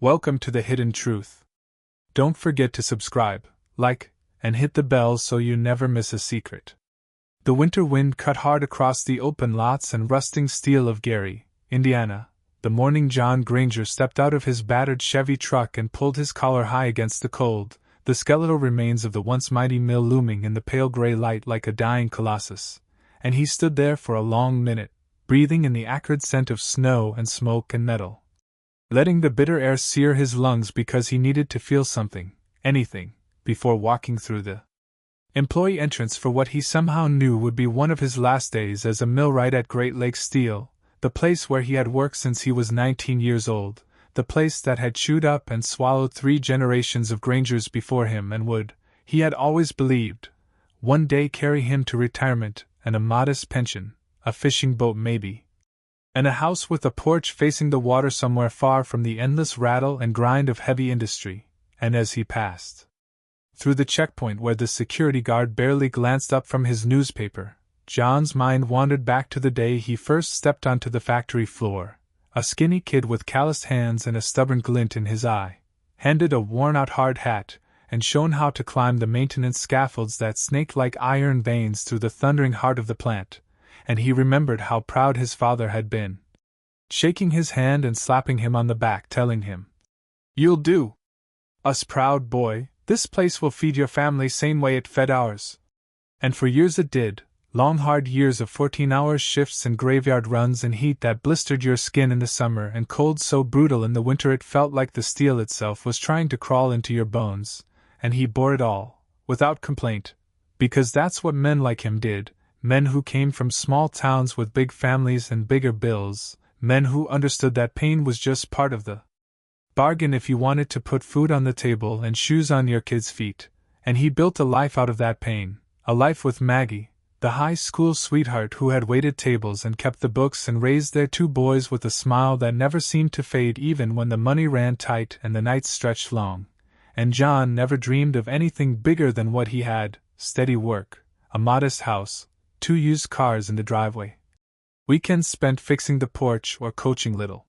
Welcome to the Hidden Truth. Don't forget to subscribe, like, and hit the bell so you never miss a secret. The winter wind cut hard across the open lots and rusting steel of Gary, Indiana, the morning John Granger stepped out of his battered Chevy truck and pulled his collar high against the cold, the skeletal remains of the once mighty mill looming in the pale gray light like a dying colossus, and he stood there for a long minute, breathing in the acrid scent of snow and smoke and metal, letting the bitter air sear his lungs because he needed to feel something, anything, before walking through the employee entrance for what he somehow knew would be one of his last days as a millwright at Great Lakes Steel, the place where he had worked since he was 19 years old, the place that had chewed up and swallowed 3 generations of Grangers before him and would, he had always believed, one day carry him to retirement and a modest pension, a fishing boat maybe, and a house with a porch facing the water somewhere far from the endless rattle and grind of heavy industry. And as he passed through the checkpoint where the security guard barely glanced up from his newspaper, John's mind wandered back to the day he first stepped onto the factory floor, a skinny kid with calloused hands and a stubborn glint in his eye, handed a worn-out hard hat, and shown how to climb the maintenance scaffolds that snaked like iron veins through the thundering heart of the plant. And he remembered how proud his father had been, shaking his hand and slapping him on the back, telling him, "You'll do us proud, boy, this place will feed your family same way it fed ours." And for years it did, long hard years of 14-hour shifts and graveyard runs and heat that blistered your skin in the summer and cold so brutal in the winter it felt like the steel itself was trying to crawl into your bones, and he bore it all, without complaint, because that's what men like him did. Men who came from small towns with big families and bigger bills, men who understood that pain was just part of the bargain if you wanted to put food on the table and shoes on your kids' feet, and he built a life out of that pain, a life with Maggie, the high school sweetheart who had waited tables and kept the books and raised their 2 boys with a smile that never seemed to fade even when the money ran tight and the nights stretched long, and John never dreamed of anything bigger than what he had: steady work, a modest house, 2 used cars in the driveway, weekends spent fixing the porch or coaching little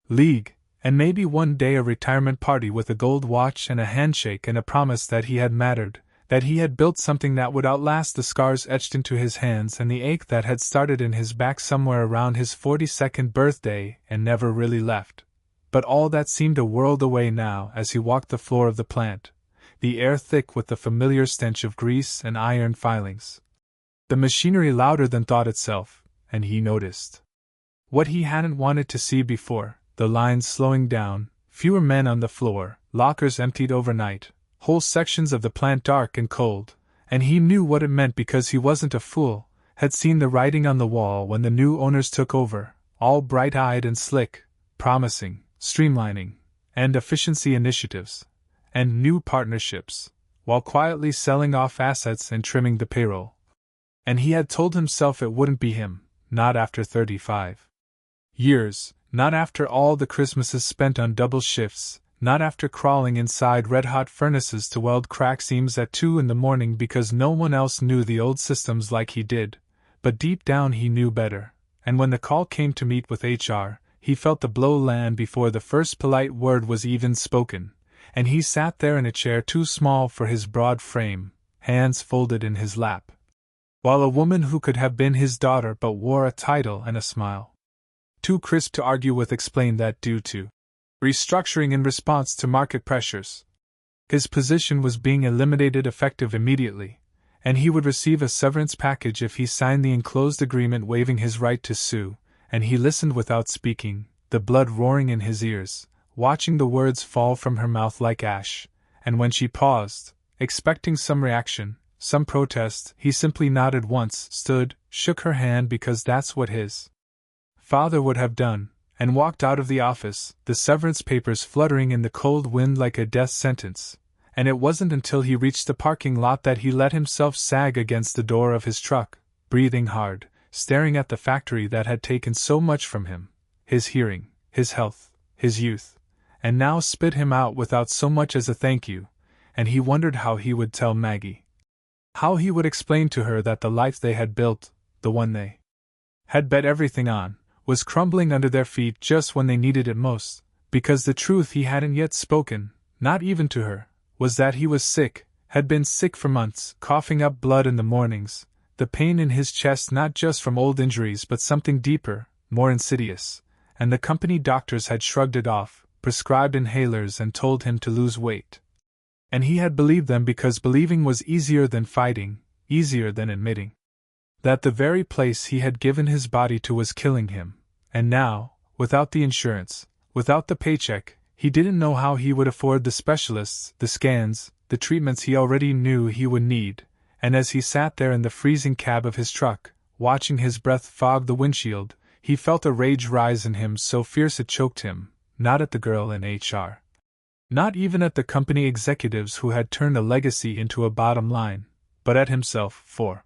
league, and maybe one day a retirement party with a gold watch and a handshake and a promise that he had mattered, that he had built something that would outlast the scars etched into his hands and the ache that had started in his back somewhere around his 42nd birthday and never really left. But all that seemed a world away now as he walked the floor of the plant, the air thick with the familiar stench of grease and iron filings, the machinery louder than thought itself, and he noticed what he hadn't wanted to see before: the lines slowing down, fewer men on the floor, lockers emptied overnight, whole sections of the plant dark and cold, and he knew what it meant because he wasn't a fool, had seen the writing on the wall when the new owners took over, all bright-eyed and slick, promising streamlining and efficiency initiatives, and new partnerships, while quietly selling off assets and trimming the payroll. And he had told himself it wouldn't be him, not after 35 years, not after all the Christmases spent on double shifts, not after crawling inside red-hot furnaces to weld crack seams at 2 in the morning because no one else knew the old systems like he did, but deep down he knew better, and when the call came to meet with HR, he felt the blow land before the first polite word was even spoken, and he sat there in a chair too small for his broad frame, hands folded in his lap, while a woman who could have been his daughter but wore a title and a smile too crisp to argue with explained that due to restructuring in response to market pressures, his position was being eliminated effective immediately, and he would receive a severance package if he signed the enclosed agreement waiving his right to sue, and he listened without speaking, the blood roaring in his ears, watching the words fall from her mouth like ash, and when she paused, expecting some reaction, some protest, he simply nodded once, stood, shook her hand because that's what his father would have done, and walked out of the office, the severance papers fluttering in the cold wind like a death sentence. And it wasn't until he reached the parking lot that he let himself sag against the door of his truck, breathing hard, staring at the factory that had taken so much from him, his hearing, his health, his youth, and now spit him out without so much as a thank you, and he wondered how he would tell Maggie. How he would explain to her that the life they had built, the one they had bet everything on, was crumbling under their feet just when they needed it most, Because the truth he hadn't yet spoken, not even to her, was that he was sick, had been sick for months, coughing up blood in the mornings, the pain in his chest not just from old injuries but something deeper, more insidious, and the company doctors had shrugged it off, prescribed inhalers and told him to lose weight. And he had believed them because believing was easier than fighting, easier than admitting that the very place he had given his body to was killing him, and now, without the insurance, without the paycheck, he didn't know how he would afford the specialists, the scans, the treatments he already knew he would need, and as he sat there in the freezing cab of his truck, watching his breath fog the windshield, he felt a rage rise in him so fierce it choked him, not at the girl in HR. Not even at the company executives who had turned a legacy into a bottom line, but at himself for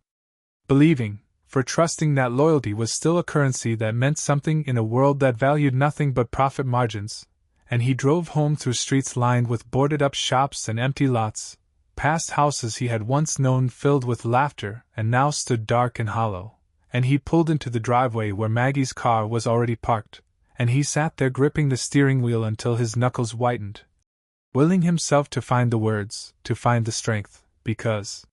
believing, for trusting that loyalty was still a currency that meant something in a world that valued nothing but profit margins. And he drove home through streets lined with boarded-up shops and empty lots, past houses he had once known filled with laughter and now stood dark and hollow, and he pulled into the driveway where Maggie's car was already parked, and he sat there gripping the steering wheel until his knuckles whitened, willing himself to find the words, to find the strength, because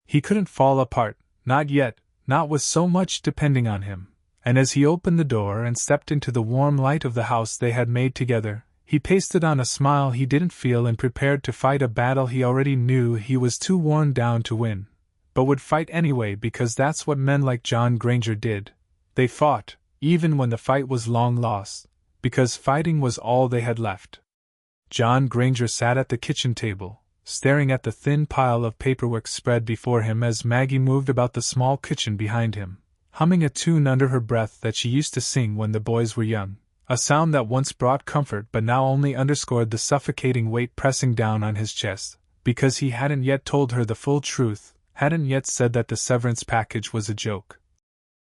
he couldn't fall apart, not yet, not with so much depending on him. And as he opened the door and stepped into the warm light of the house they had made together, he pasted on a smile he didn't feel and prepared to fight a battle he already knew he was too worn down to win, but would fight anyway because that's what men like John Granger did. They fought, even when the fight was long lost, because fighting was all they had left. John Granger sat at the kitchen table, staring at the thin pile of paperwork spread before him as Maggie moved about the small kitchen behind him, humming a tune under her breath that she used to sing when the boys were young. A sound that once brought comfort but now only underscored the suffocating weight pressing down on his chest, because he hadn't yet told her the full truth, hadn't yet said that the severance package was a joke.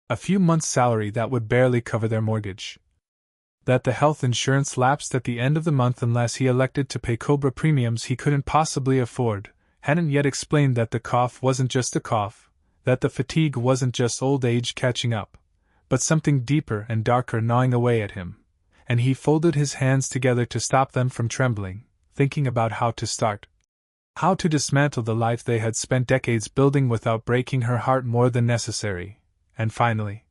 A few months' salary that would barely cover their mortgage. That the health insurance lapsed at the end of the month unless he elected to pay COBRA premiums he couldn't possibly afford, hadn't yet explained that the cough wasn't just a cough, that the fatigue wasn't just old age catching up, but something deeper and darker gnawing away at him. And he folded his hands together to stop them from trembling, thinking about how to start. How to dismantle the life they had spent decades building without breaking her heart more than necessary. And finally,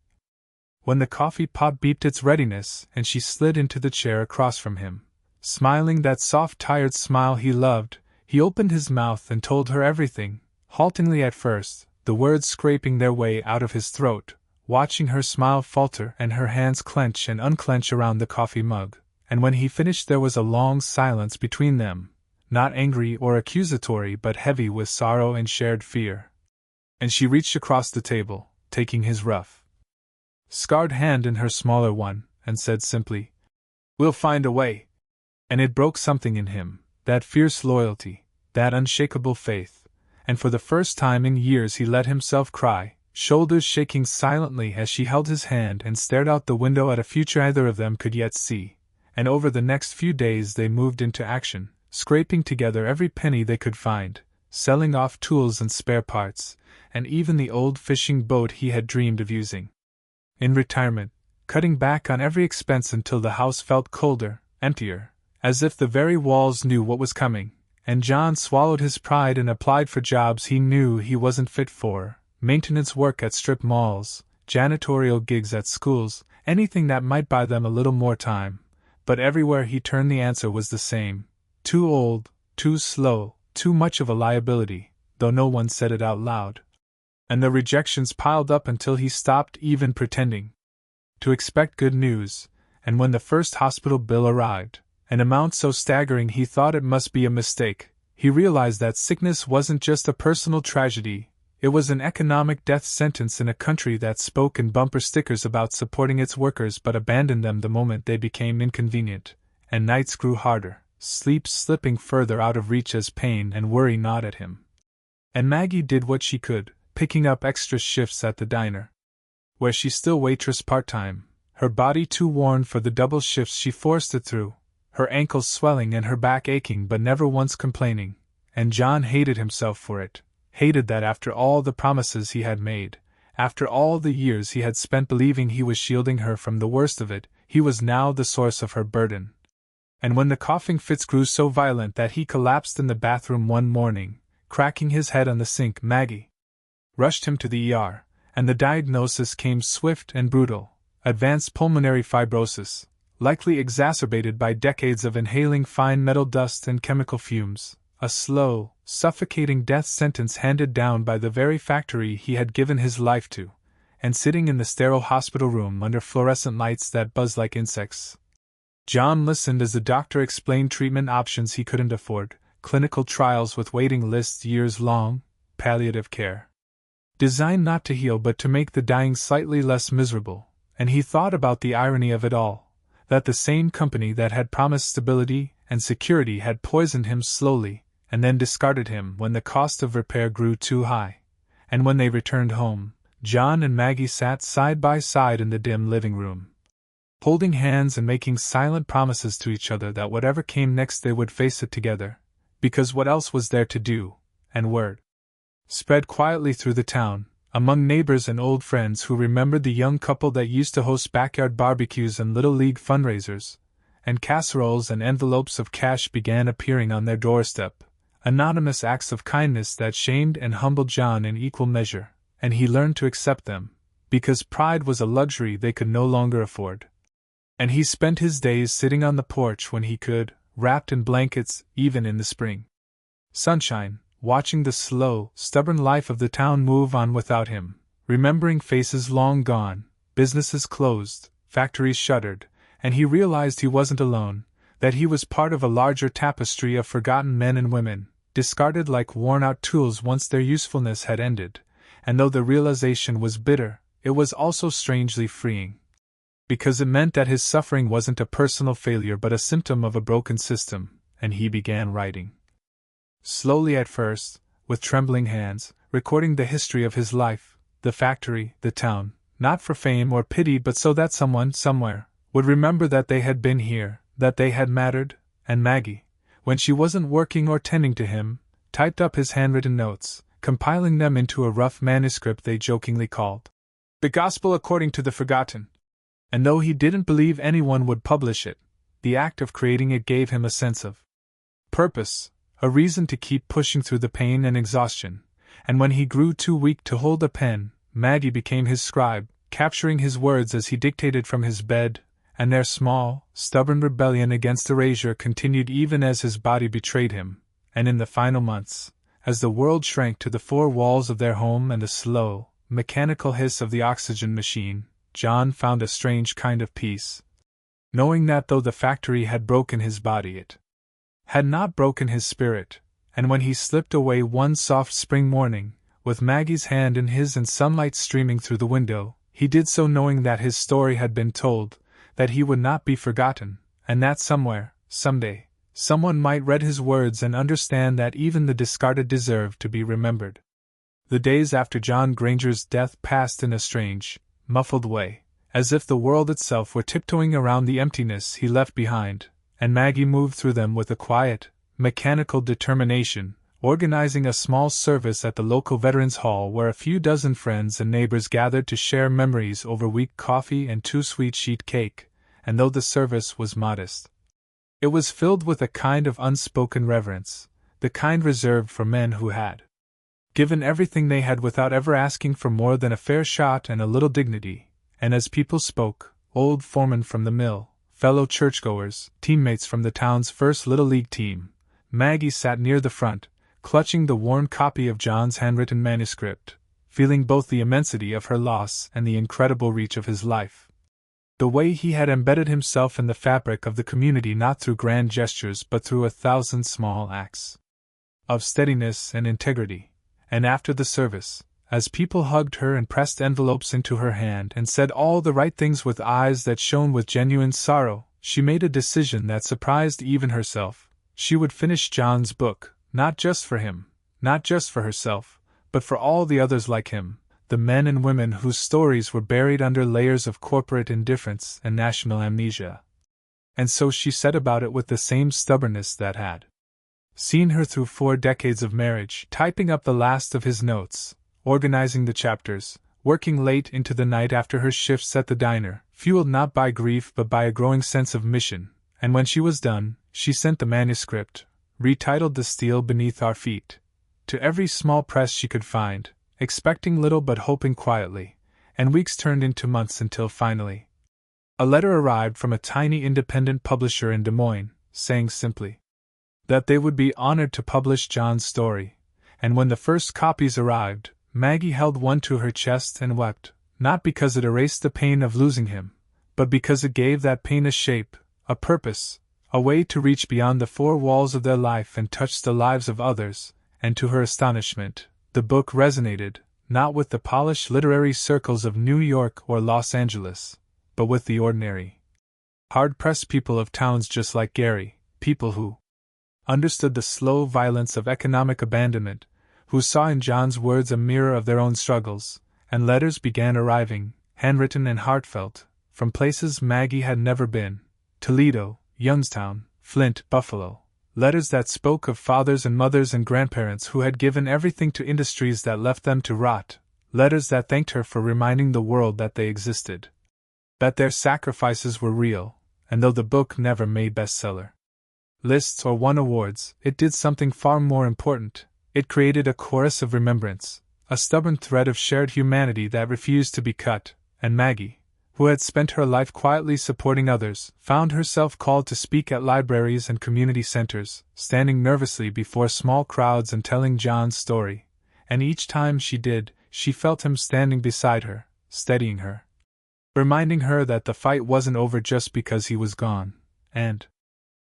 when the coffee pot beeped its readiness and she slid into the chair across from him, smiling that soft tired smile he loved, he opened his mouth and told her everything, haltingly at first, the words scraping their way out of his throat, watching her smile falter and her hands clench and unclench around the coffee mug, and when he finished there was a long silence between them, not angry or accusatory but heavy with sorrow and shared fear. And she reached across the table, taking his rough, scarred hand in her smaller one, and said simply, "We'll find a way." And it broke something in him, that fierce loyalty, that unshakable faith, and for the first time in years he let himself cry, shoulders shaking silently as she held his hand and stared out the window at a future neither of them could yet see. And over the next few days they moved into action, scraping together every penny they could find, selling off tools and spare parts, and even the old fishing boat he had dreamed of using. In retirement, cutting back on every expense until the house felt colder, emptier, as if the very walls knew what was coming, and John swallowed his pride and applied for jobs he knew he wasn't fit for. Maintenance work at strip malls, janitorial gigs at schools, anything that might buy them a little more time. But everywhere he turned the answer was the same. Too old, too slow, too much of a liability, though no one said it out loud. And the rejections piled up until he stopped even pretending to expect good news, and when the first hospital bill arrived, an amount so staggering he thought it must be a mistake, he realized that sickness wasn't just a personal tragedy. It was an economic death sentence in a country that spoke in bumper stickers about supporting its workers but abandoned them the moment they became inconvenient, and nights grew harder, sleep slipping further out of reach as pain and worry gnawed at him. And Maggie did what she could, picking up extra shifts at the diner, where she still waitressed part-time, her body too worn for the double shifts she forced it through, her ankles swelling and her back aching but never once complaining, and John hated himself for it. Hated that after all the promises he had made, after all the years he had spent believing he was shielding her from the worst of it, he was now the source of her burden. and when the coughing fits grew so violent that he collapsed in the bathroom one morning, cracking his head on the sink, Maggie rushed him to the ER, and the diagnosis came swift and brutal: advanced pulmonary fibrosis, likely exacerbated by decades of inhaling fine metal dust and chemical fumes, a slow, suffocating death sentence handed down by the very factory he had given his life to, and sitting in the sterile hospital room under fluorescent lights that buzz like insects. John listened as the doctor explained treatment options he couldn't afford, clinical trials with waiting lists years long, palliative care designed not to heal but to make the dying slightly less miserable, and he thought about the irony of it all, that the same company that had promised stability and security had poisoned him slowly, and then discarded him when the cost of repair grew too high. And when they returned home, John and Maggie sat side by side in the dim living room, holding hands and making silent promises to each other that whatever came next they would face it together, because what else was there to do? And word spread quietly through the town, among neighbors and old friends who remembered the young couple that used to host backyard barbecues and Little League fundraisers, and casseroles and envelopes of cash began appearing on their doorstep, anonymous acts of kindness that shamed and humbled John in equal measure, and he learned to accept them, because pride was a luxury they could no longer afford. And he spent his days sitting on the porch when he could, wrapped in blankets, even in the spring sunshine, watching the slow, stubborn life of the town move on without him, remembering faces long gone, businesses closed, factories shuttered, and he realized he wasn't alone, that he was part of a larger tapestry of forgotten men and women, discarded like worn-out tools once their usefulness had ended, and though the realization was bitter, it was also strangely freeing, because it meant that his suffering wasn't a personal failure but a symptom of a broken system, and he began writing. Slowly at first, with trembling hands, recording the history of his life, the factory, the town, not for fame or pity but so that someone, somewhere, would remember that they had been here, that they had mattered, and Maggie, when she wasn't working or tending to him, typed up his handwritten notes, compiling them into a rough manuscript they jokingly called The Gospel According to the Forgotten. And though he didn't believe anyone would publish it, the act of creating it gave him a sense of purpose, a reason to keep pushing through the pain and exhaustion, and when he grew too weak to hold a pen, Maggie became his scribe, capturing his words as he dictated from his bed, and their small, stubborn rebellion against erasure continued even as his body betrayed him, and in the final months, as the world shrank to the four walls of their home and the slow, mechanical hiss of the oxygen machine, John found a strange kind of peace, knowing that though the factory had broken his body it had not broken his spirit, and when he slipped away one soft spring morning, with Maggie's hand in his and sunlight streaming through the window, he did so knowing that his story had been told, that he would not be forgotten, and that somewhere, someday, someone might read his words and understand that even the discarded deserved to be remembered. The days after John Granger's death passed in a strange, muffled way, as if the world itself were tiptoeing around the emptiness he left behind, and Maggie moved through them with a quiet, mechanical determination, organizing a small service at the local Veterans Hall where a few dozen friends and neighbors gathered to share memories over weak coffee and 2 sweet sheet cake, and though the service was modest, it was filled with a kind of unspoken reverence, the kind reserved for men who had given everything they had without ever asking for more than a fair shot and a little dignity, and as people spoke, old foremen from the mill, fellow churchgoers, teammates from the town's first Little League team, Maggie sat near the front, clutching the worn copy of John's handwritten manuscript, feeling both the immensity of her loss and the incredible reach of his life. The way he had embedded himself in the fabric of the community not through grand gestures but through 1,000 small acts of steadiness and integrity. And after the service, as people hugged her and pressed envelopes into her hand and said all the right things with eyes that shone with genuine sorrow, she made a decision that surprised even herself. She would finish John's book, not just for him, not just for herself, but for all the others like him, the men and women whose stories were buried under layers of corporate indifference and national amnesia. And so she set about it with the same stubbornness that had seen her through 4 decades of marriage, typing up the last of his notes, organizing the chapters, working late into the night after her shifts at the diner, fueled not by grief but by a growing sense of mission, and when she was done, she sent the manuscript, retitled The Steel Beneath Our Feet, to every small press she could find, expecting little but hoping quietly, and weeks turned into months until finally a letter arrived from a tiny independent publisher in Des Moines, saying simply that they would be honored to publish John's story, and when the first copies arrived, Maggie held one to her chest and wept, not because it erased the pain of losing him, but because it gave that pain a shape, a purpose, a way to reach beyond the four walls of their life and touch the lives of others, and to her astonishment, the book resonated, not with the polished literary circles of New York or Los Angeles, but with the ordinary, hard-pressed people of towns just like Gary, people who understood the slow violence of economic abandonment, who saw in John's words a mirror of their own struggles, and letters began arriving, handwritten and heartfelt, from places Maggie had never been: Toledo, Youngstown, Flint, Buffalo. Letters that spoke of fathers and mothers and grandparents who had given everything to industries that left them to rot. Letters that thanked her for reminding the world that they existed, that their sacrifices were real, and though the book never made bestseller lists or won awards, it did something far more important. It created a chorus of remembrance, a stubborn thread of shared humanity that refused to be cut, and Maggie, who had spent her life quietly supporting others, found herself called to speak at libraries and community centers, standing nervously before small crowds and telling John's story, and each time she did, she felt him standing beside her, steadying her, reminding her that the fight wasn't over just because he was gone, and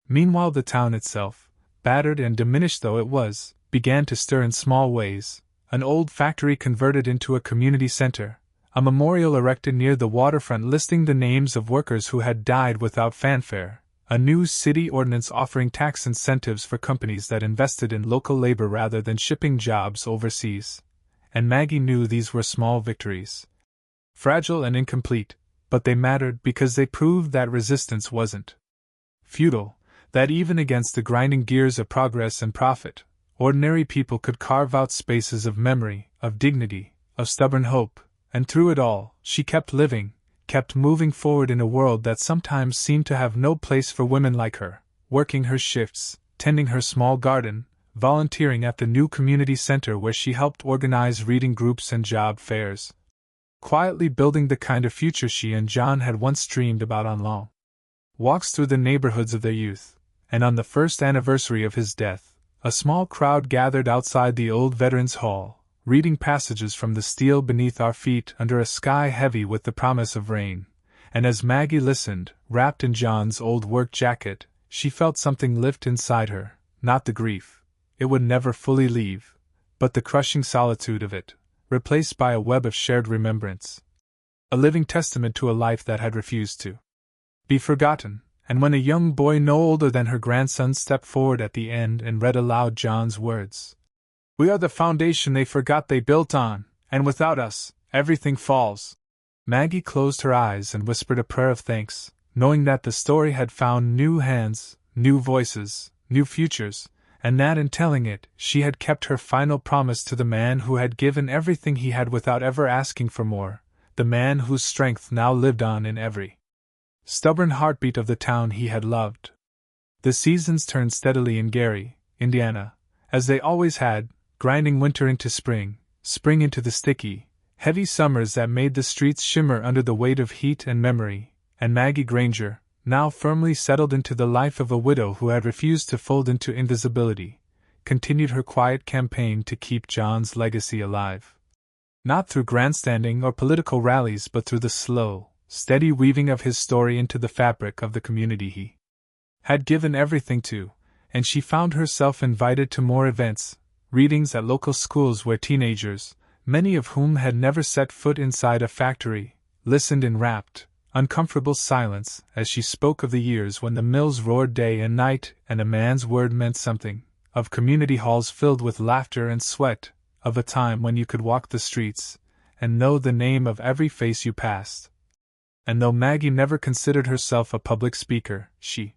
meanwhile the town itself, battered and diminished though it was, began to stir in small ways. An old factory converted into a community center, a memorial erected near the waterfront listing the names of workers who had died without fanfare, a new city ordinance offering tax incentives for companies that invested in local labor rather than shipping jobs overseas. And Maggie knew these were small victories, fragile and incomplete, but they mattered because they proved that resistance wasn't futile, that even against the grinding gears of progress and profit, ordinary people could carve out spaces of memory, of dignity, of stubborn hope, and through it all, she kept living, kept moving forward in a world that sometimes seemed to have no place for women like her, working her shifts, tending her small garden, volunteering at the new community center where she helped organize reading groups and job fairs, quietly building the kind of future she and John had once dreamed about on long walks through the neighborhoods of their youth. And on the first anniversary of his death, a small crowd gathered outside the old Veterans Hall, reading passages from The Steel Beneath Our Feet under a sky heavy with the promise of rain. And as Maggie listened, wrapped in John's old work jacket, she felt something lift inside her, not the grief, it would never fully leave, but the crushing solitude of it, replaced by a web of shared remembrance. A living testament to a life that had refused to be forgotten. And when a young boy no older than her grandson stepped forward at the end and read aloud John's words, "We are the foundation they forgot they built on, and without us, everything falls," Maggie closed her eyes and whispered a prayer of thanks, knowing that the story had found new hands, new voices, new futures, and that in telling it, she had kept her final promise to the man who had given everything he had without ever asking for more, the man whose strength now lived on in every stubborn heartbeat of the town he had loved. The seasons turned steadily in Gary, Indiana, as they always had, grinding winter into spring, spring into the sticky, heavy summers that made the streets shimmer under the weight of heat and memory, and Maggie Granger, now firmly settled into the life of a widow who had refused to fold into invisibility, continued her quiet campaign to keep John's legacy alive. Not through grandstanding or political rallies but through the slow, steady weaving of his story into the fabric of the community he had given everything to, and she found herself invited to more events, readings at local schools where teenagers, many of whom had never set foot inside a factory, listened in rapt, uncomfortable silence as she spoke of the years when the mills roared day and night and a man's word meant something, of community halls filled with laughter and sweat, of a time when you could walk the streets and know the name of every face you passed. And though Maggie never considered herself a public speaker, she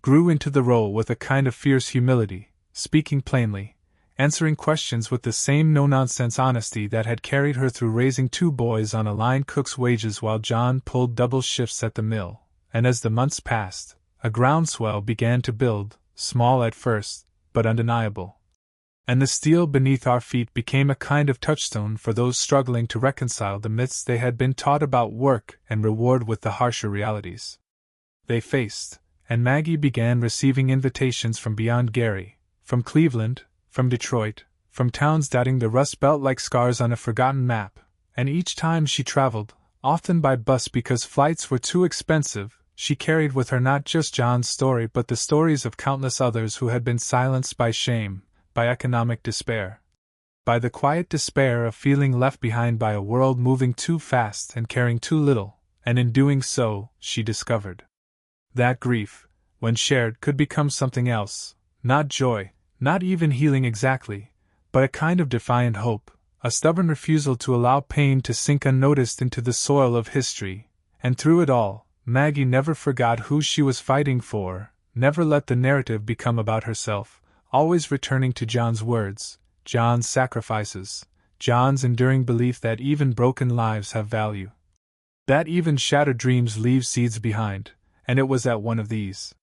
grew into the role with a kind of fierce humility, speaking plainly, answering questions with the same no-nonsense honesty that had carried her through raising 2 boys on a line cook's wages while John pulled double shifts at the mill. And as the months passed, a groundswell began to build, small at first, but undeniable. And the steel beneath our feet became a kind of touchstone for those struggling to reconcile the myths they had been taught about work and reward with the harsher realities they faced, and Maggie began receiving invitations from beyond Gary, from Cleveland, from Detroit, from towns dotting the Rust Belt like scars on a forgotten map, and each time she traveled, often by bus because flights were too expensive, she carried with her not just John's story but the stories of countless others who had been silenced by shame, by economic despair, by the quiet despair of feeling left behind by a world moving too fast and caring too little, and in doing so, she discovered that grief, when shared, could become something else, not joy, not even healing exactly, but a kind of defiant hope, a stubborn refusal to allow pain to sink unnoticed into the soil of history, and through it all, Maggie never forgot who she was fighting for, never let the narrative become about herself, always returning to John's words, John's sacrifices, John's enduring belief that even broken lives have value, that even shattered dreams leave seeds behind, and it was at one of these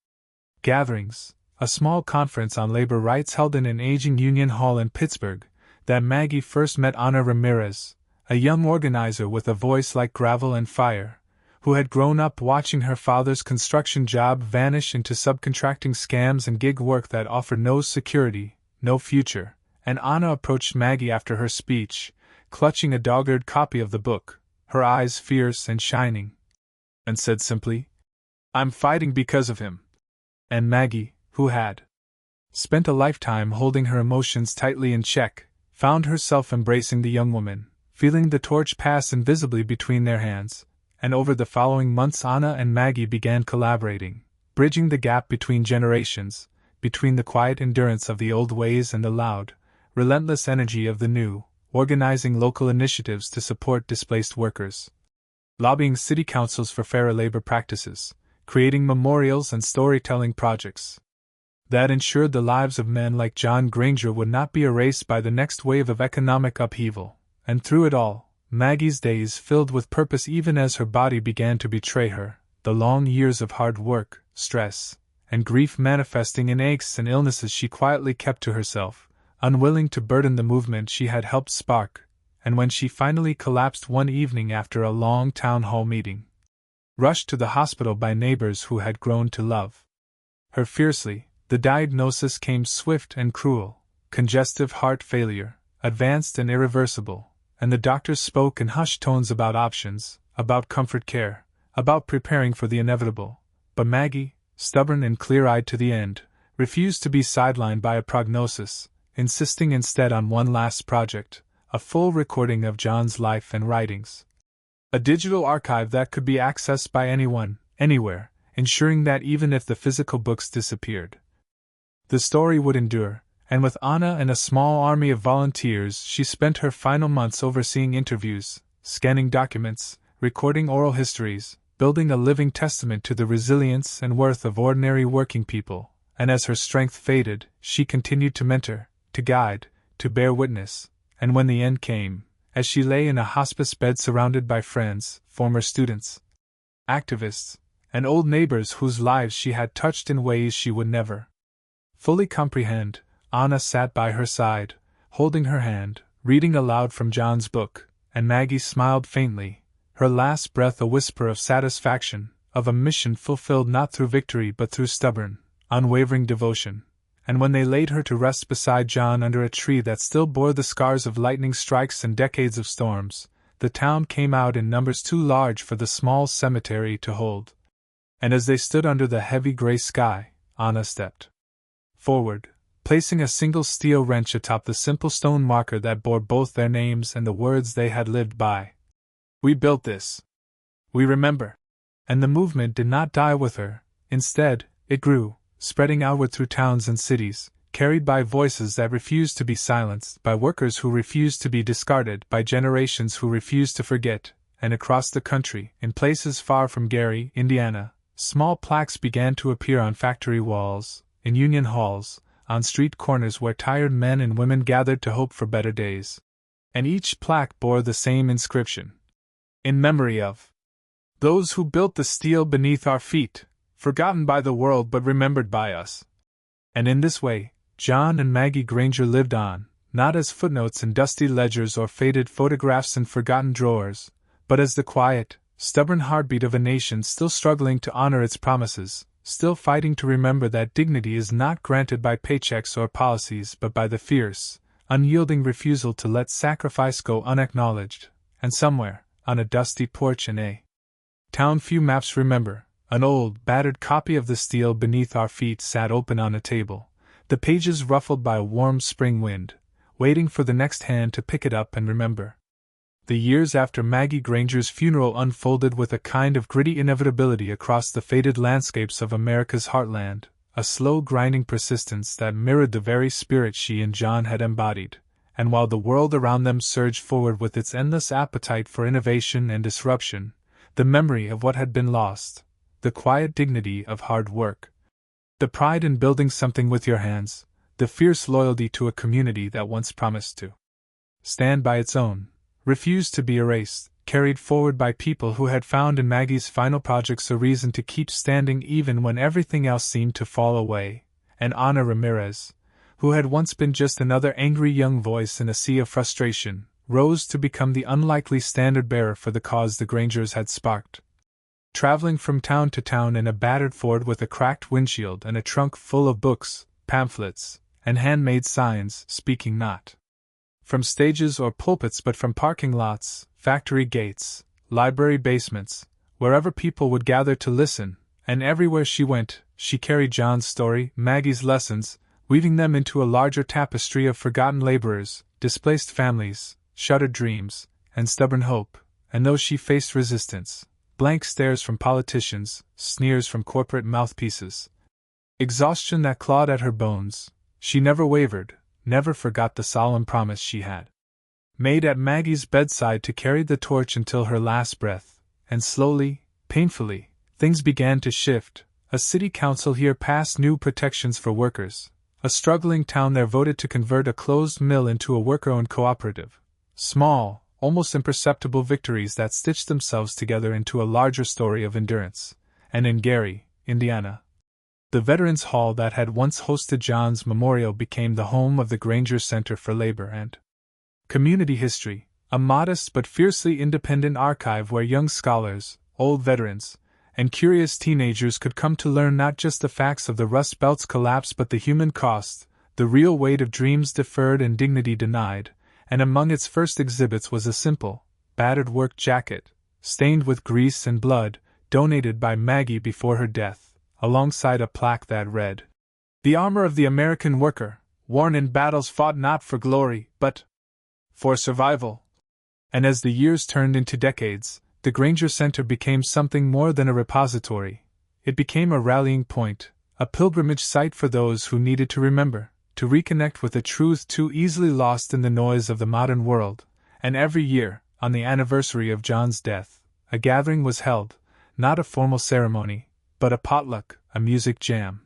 gatherings, a small conference on labor rights held in an aging union hall in Pittsburgh, that Maggie first met Ana Ramirez, a young organizer with a voice like gravel and fire, who had grown up watching her father's construction job vanish into subcontracting scams and gig work that offered no security, no future, and Ana approached Maggie after her speech, clutching a dog-eared copy of the book, her eyes fierce and shining, and said simply, "I'm fighting because of him." And Maggie, who had spent a lifetime holding her emotions tightly in check, found herself embracing the young woman, feeling the torch pass invisibly between their hands, and over the following months Ana and Maggie began collaborating, bridging the gap between generations, between the quiet endurance of the old ways and the loud, relentless energy of the new, organizing local initiatives to support displaced workers, lobbying city councils for fairer labor practices, creating memorials and storytelling projects that ensured the lives of men like John Granger would not be erased by the next wave of economic upheaval, and through it all, Maggie's days filled with purpose even as her body began to betray her, the long years of hard work, stress, and grief manifesting in aches and illnesses she quietly kept to herself, unwilling to burden the movement she had helped spark, and when she finally collapsed one evening after a long town hall meeting, rushed to the hospital by neighbors who had grown to love her fiercely, the diagnosis came swift and cruel: congestive heart failure, advanced and irreversible, and the doctors spoke in hushed tones about options, about comfort care, about preparing for the inevitable. But Maggie, stubborn and clear-eyed to the end, refused to be sidelined by a prognosis, insisting instead on one last project, a full recording of John's life and writings. A digital archive that could be accessed by anyone, anywhere, ensuring that even if the physical books disappeared, the story would endure. And with Ana and a small army of volunteers, she spent her final months overseeing interviews, scanning documents, recording oral histories, building a living testament to the resilience and worth of ordinary working people. And as her strength faded, she continued to mentor, to guide, to bear witness. And when the end came, as she lay in a hospice bed surrounded by friends, former students, activists, and old neighbors whose lives she had touched in ways she would never fully comprehend, Ana sat by her side, holding her hand, reading aloud from John's book, and Maggie smiled faintly, her last breath a whisper of satisfaction, of a mission fulfilled not through victory but through stubborn, unwavering devotion. And when they laid her to rest beside John under a tree that still bore the scars of lightning strikes and decades of storms, the town came out in numbers too large for the small cemetery to hold. And as they stood under the heavy gray sky, Ana stepped forward, placing a single steel wrench atop the simple stone marker that bore both their names and the words they had lived by. "We built this. We remember." And the movement did not die with her. Instead, it grew, spreading outward through towns and cities, carried by voices that refused to be silenced, by workers who refused to be discarded, by generations who refused to forget. And across the country, in places far from Gary, Indiana, small plaques began to appear on factory walls, in union halls, on street corners where tired men and women gathered to hope for better days. And each plaque bore the same inscription: "In memory of those who built the steel beneath our feet, forgotten by the world but remembered by us. And in this way, John and Maggie Granger lived on, not as footnotes in dusty ledgers or faded photographs in forgotten drawers, but as the quiet, stubborn heartbeat of a nation still struggling to honor its promises, still fighting to remember that dignity is not granted by paychecks or policies but by the fierce, unyielding refusal to let sacrifice go unacknowledged. And somewhere, on a dusty porch in a town few maps remember, an old, battered copy of the Steel Beneath Our Feet sat open on a table, the pages ruffled by a warm spring wind, waiting for the next hand to pick it up and remember. The years after Maggie Granger's funeral unfolded with a kind of gritty inevitability across the faded landscapes of America's heartland, a slow grinding persistence that mirrored the very spirit she and John had embodied, and while the world around them surged forward with its endless appetite for innovation and disruption, the memory of what had been lost, the quiet dignity of hard work, the pride in building something with your hands, the fierce loyalty to a community that once promised to stand by its own, refused to be erased, carried forward by people who had found in Maggie's final projects a reason to keep standing even when everything else seemed to fall away, and Ana Ramirez, who had once been just another angry young voice in a sea of frustration, rose to become the unlikely standard-bearer for the cause the Grangers had sparked. Traveling from town to town in a battered Ford with a cracked windshield and a trunk full of books, pamphlets, and handmade signs, speaking not from stages or pulpits but from parking lots, factory gates, library basements, wherever people would gather to listen, and everywhere she went, she carried John's story, Maggie's lessons, weaving them into a larger tapestry of forgotten laborers, displaced families, shuttered dreams, and stubborn hope, and though she faced resistance, blank stares from politicians, sneers from corporate mouthpieces, exhaustion that clawed at her bones, she never wavered, never forgot the solemn promise she had made at Maggie's bedside to carry the torch until her last breath, and slowly, painfully, things began to shift. A city council here passed new protections for workers, a struggling town there voted to convert a closed mill into a worker-owned cooperative. Small, almost imperceptible victories that stitched themselves together into a larger story of endurance. And in Gary, Indiana, the Veterans Hall that had once hosted John's memorial became the home of the Granger Center for Labor and Community History, a modest but fiercely independent archive where young scholars, old veterans, and curious teenagers could come to learn not just the facts of the Rust Belt's collapse but the human cost, the real weight of dreams deferred and dignity denied. And among its first exhibits was a simple, battered work jacket, stained with grease and blood, donated by Maggie before her death, alongside a plaque that read, "The armor of the American worker, worn in battles fought not for glory, but for survival." And as the years turned into decades, the Granger Center became something more than a repository. It became a rallying point, a pilgrimage site for those who needed to remember, to reconnect with a truth too easily lost in the noise of the modern world. And every year, on the anniversary of John's death, a gathering was held, not a formal ceremony, but a potluck, a music jam,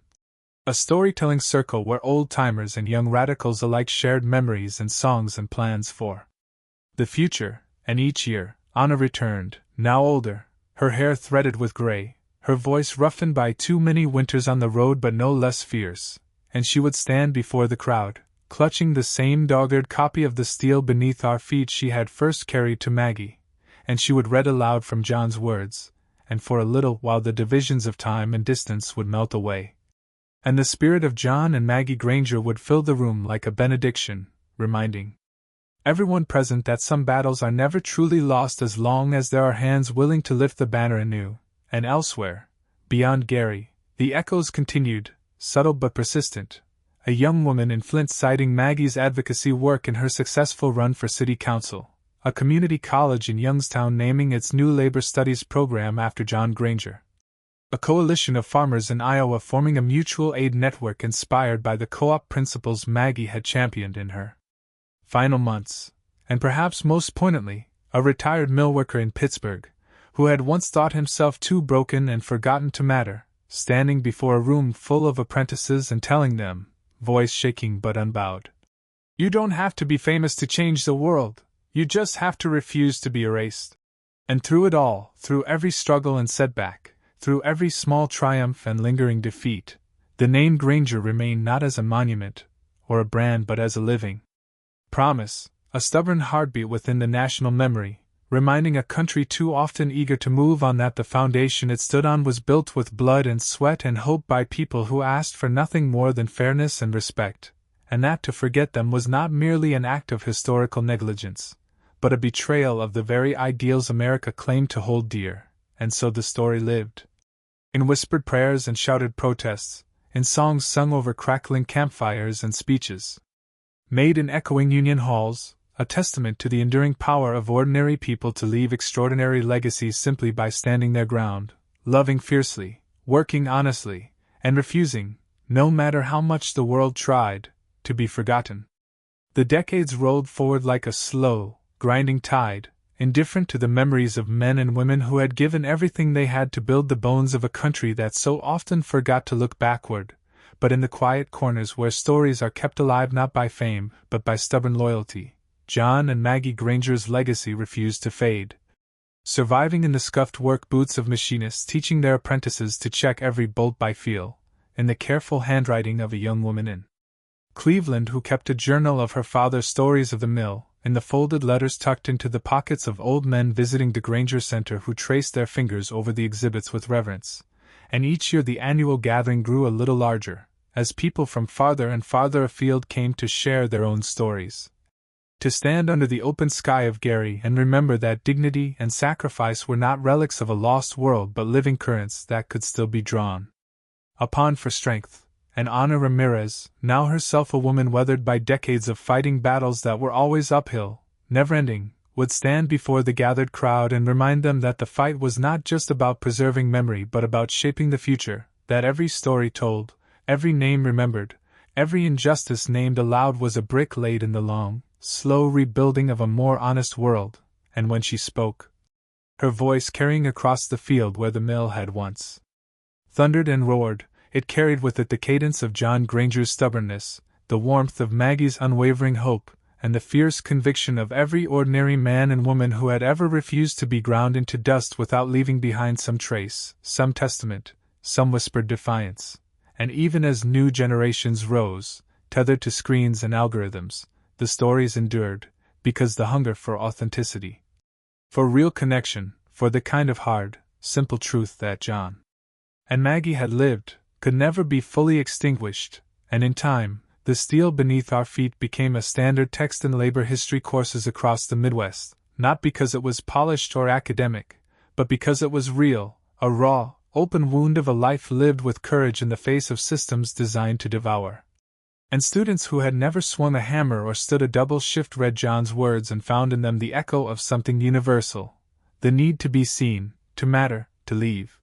a storytelling circle where old-timers and young radicals alike shared memories and songs and plans for the future. And each year, Anna returned, now older, her hair threaded with gray, her voice roughened by too many winters on the road but no less fierce, and she would stand before the crowd, clutching the same dog-eared copy of The Steel Beneath Our Feet she had first carried to Maggie, and she would read aloud from John's words, and for a little while the divisions of time and distance would melt away, and the spirit of John and Maggie Granger would fill the room like a benediction, reminding everyone present that some battles are never truly lost as long as there are hands willing to lift the banner anew. And elsewhere, beyond Gary, the echoes continued, subtle but persistent, a young woman in Flint citing Maggie's advocacy work in her successful run for city council, a community college in Youngstown naming its new labor studies program after John Granger, a coalition of farmers in Iowa forming a mutual aid network inspired by the co-op principles Maggie had championed in her final months, and perhaps most poignantly, a retired mill worker in Pittsburgh, who had once thought himself too broken and forgotten to matter, standing before a room full of apprentices and telling them, voice shaking but unbowed, "You don't have to be famous to change the world, you just have to refuse to be erased." And through it all, through every struggle and setback, through every small triumph and lingering defeat, the name Granger remained not as a monument or a brand but as a living promise, a stubborn heartbeat within the national memory, reminding a country too often eager to move on that the foundation it stood on was built with blood and sweat and hope by people who asked for nothing more than fairness and respect, and that to forget them was not merely an act of historical negligence, but a betrayal of the very ideals America claimed to hold dear. And so the story lived. In whispered prayers and shouted protests, in songs sung over crackling campfires and speeches made in echoing Union halls, a testament to the enduring power of ordinary people to leave extraordinary legacies simply by standing their ground, loving fiercely, working honestly, and refusing, no matter how much the world tried, to be forgotten. The decades rolled forward like a slow, grinding tide, indifferent to the memories of men and women who had given everything they had to build the bones of a country that so often forgot to look backward, but in the quiet corners where stories are kept alive not by fame, but by stubborn loyalty, John and Maggie Granger's legacy refused to fade. Surviving in the scuffed work boots of machinists teaching their apprentices to check every bolt by feel, in the careful handwriting of a young woman in Cleveland who kept a journal of her father's stories of the mill, in the folded letters tucked into the pockets of old men visiting the Granger Center who traced their fingers over the exhibits with reverence. And each year the annual gathering grew a little larger, as people from farther and farther afield came to share their own stories. To stand under the open sky of Gary and remember that dignity and sacrifice were not relics of a lost world but living currents that could still be drawn upon for strength. And Ana Ramirez, now herself a woman weathered by decades of fighting battles that were always uphill, never-ending, would stand before the gathered crowd and remind them that the fight was not just about preserving memory but about shaping the future, that every story told, every name remembered, every injustice named aloud was a brick laid in the long, slow rebuilding of a more honest world. And when she spoke, her voice carrying across the field where the mill had once thundered and roared, it carried with it the cadence of John Granger's stubbornness, the warmth of Maggie's unwavering hope, and the fierce conviction of every ordinary man and woman who had ever refused to be ground into dust without leaving behind some trace, some testament, some whispered defiance. And even as new generations rose, tethered to screens and algorithms, the stories endured, because the hunger for authenticity, for real connection, for the kind of hard, simple truth that John and Maggie had lived, could never be fully extinguished, and in time, the steel beneath our feet became a standard text in labor history courses across the Midwest, not because it was polished or academic, but because it was real, a raw, open wound of a life lived with courage in the face of systems designed to devour. And students who had never swung a hammer or stood a double shift read John's words and found in them the echo of something universal, the need to be seen, to matter, to leave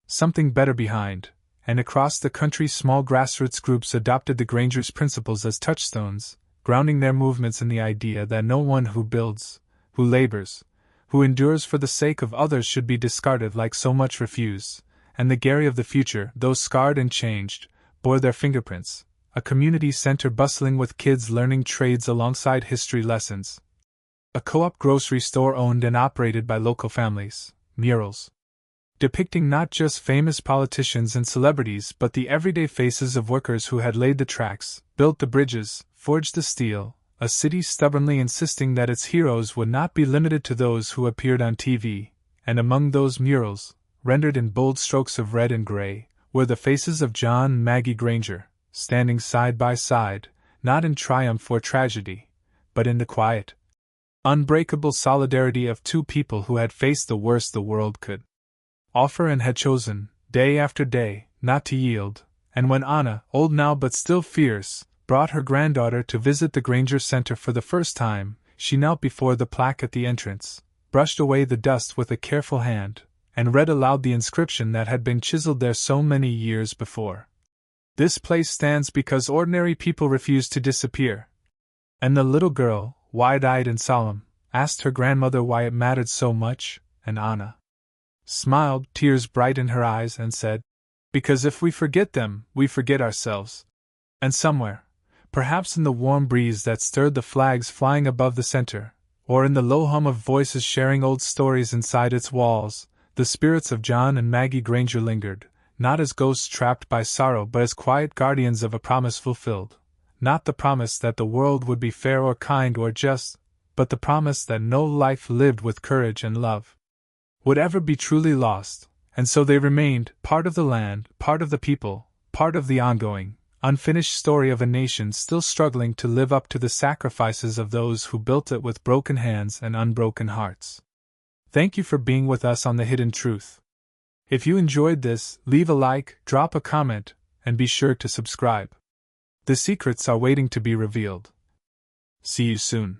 something better behind. And across the country small grassroots groups adopted the Granger's principles as touchstones, grounding their movements in the idea that no one who builds, who labors, who endures for the sake of others should be discarded like so much refuse. And the Gary of the future, though scarred and changed, bore their fingerprints, a community center bustling with kids learning trades alongside history lessons, a co-op grocery store owned and operated by local families, murals depicting not just famous politicians and celebrities but the everyday faces of workers who had laid the tracks, built the bridges, forged the steel, a city stubbornly insisting that its heroes would not be limited to those who appeared on TV, and among those murals, rendered in bold strokes of red and gray, were the faces of John and Maggie Granger, standing side by side, not in triumph or tragedy, but in the quiet, unbreakable solidarity of two people who had faced the worst the world could offer and had chosen, day after day, not to yield. And when Anna, old now but still fierce, brought her granddaughter to visit the Granger Center for the first time, she knelt before the plaque at the entrance, brushed away the dust with a careful hand, and read aloud the inscription that had been chiseled there so many years before. This place stands because ordinary people refuse to disappear. And the little girl, wide-eyed and solemn, asked her grandmother why it mattered so much, and Anna smiled, tears bright in her eyes, and said, "Because if we forget them, we forget ourselves." And somewhere, perhaps in the warm breeze that stirred the flags flying above the center, or in the low hum of voices sharing old stories inside its walls, The spirits of John and Maggie Granger lingered, not as ghosts trapped by sorrow but as quiet guardians of a promise fulfilled. Not the promise that the world would be fair or kind or just, but the promise that no life lived with courage and love would ever be truly lost, and so they remained, part of the land, part of the people, part of the ongoing, unfinished story of a nation still struggling to live up to the sacrifices of those who built it with broken hands and unbroken hearts. Thank you for being with us on The Hidden Truth. If you enjoyed this, leave a like, drop a comment, and be sure to subscribe. The secrets are waiting to be revealed. See you soon.